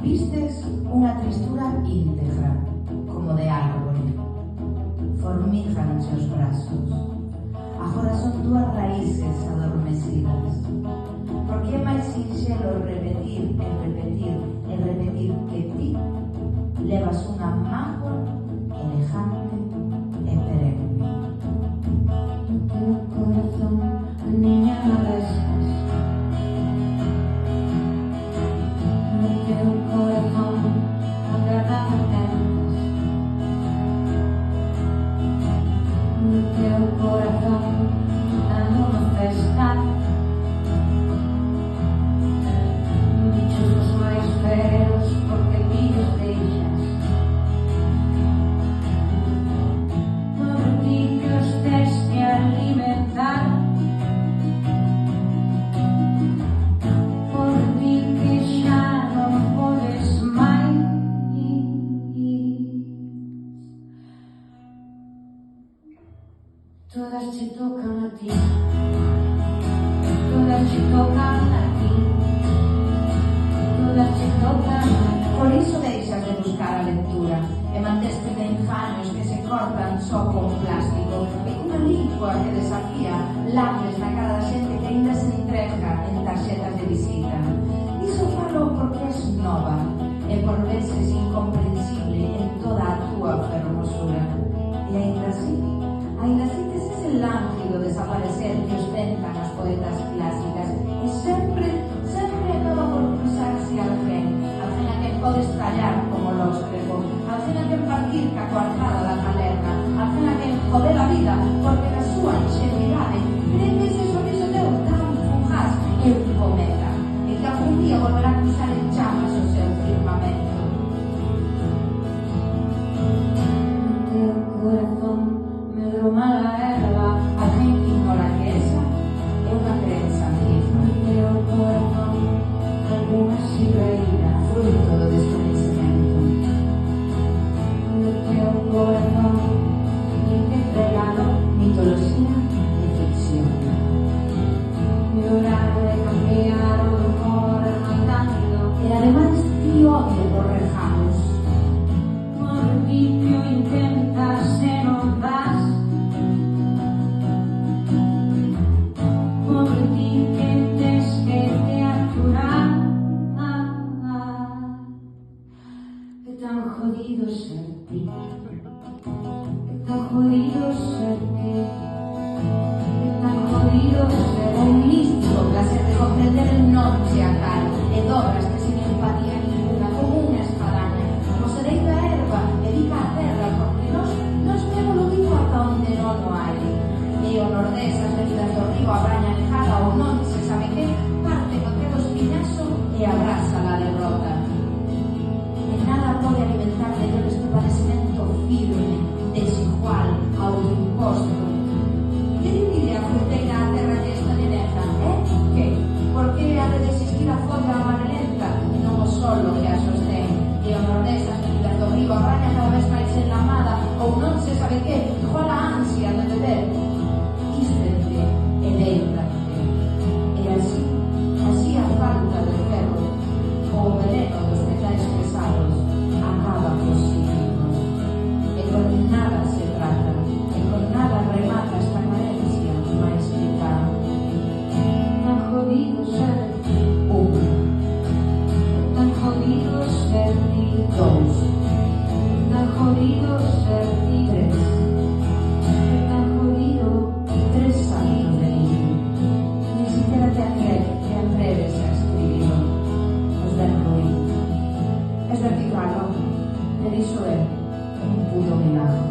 Vistes unha tristura íntegra, como de árbore. Formigan os brazos. Agora son túas raíces adormecidas. Porque é máis sinxelo repetir e repetir que ti levas unha mágoa elefante e perenne. No teu corazón, a niña no besas. No teu corazón, a verdade tens. No teu corazón, dando unha festa. Bichos os máis feros, porque pillos deixas. Por ti que os tes que alimentar. Por ti que xa non podes máis. Todas te tocan a ti. Todas te tocan a ti. Todas te tocan a ti. Por iso deixas de buscar a lectura e manteste de engaños que se cortan só con plástico e cunha lingua que desafía lambes na cara da xente que ainda se entrega en tarxetas de visita. Iso falo porque es nova e por veces incomprensible en toda a túa fermosura. E ainda así tes ese lánguido desaparecer que ostentan as poetas clásicas e sempre acaba por cruzarse alguén a quen podes tallar como lóstrego, alguén a quen partir ca coartada da calerna, alguén a quen joder a vida porque na súa ingenuidade cree que ese sorriso teu tan fugaz é un cometa e que algún día volverá a cruzar en chamas o seu firmamento. No teu corazón, medroma la erva. Alguén que ignora que esa é unha crenza antiga, No teu corazón, algunha silveira. fruto do desconhecimento. No teu corazón, mite pregado, Mitoloxía e ficción. llorar de cambiar o humor matando. E ademais ti odio por rejalos. Por ti que o intentas e non vas. Por ti que tes que te aturar. É tan jodido ser ti. É tan jodido ser ti. É tan jodido ser Un místico placer de comprender el noche a tal e dobraste sin empatía ninguna como unha espadaña. Como se deita a erva e dica a terra porque nos vemos lo vivo ata onde non o hai. E o nordés, as medidas do río, a braña alejada ou non se sabe que, parte no teu espiñazo e abraza la derrota. E nada pode alimentar mellor este padecimento firme, desigual, autoimposto. Que divide a fronteira a terra que esta de neta, Que? Por que ha de desistir a fonda amarelenta e non o solo que a sostén? E o nordés, as medidas do río, a braña cada vez máis enlamada ou non se sabe que, igual a ansia de beber. Ístente e déitate. E así a falta de ferro ou o veneno dos metais pesados acaba cos cíclicos. E con nada se trata, e con nada remata esta carencia máis vital. tan jodido ser ti. Tan jodido ser ti. 2, Tan jodido ser ti. 3, Tan jodido. 3 años de niño. Ni siquiera te atreves a escribirlo. Es ben ruin. Es vertical, ¿no? Pero iso é un puto milagro.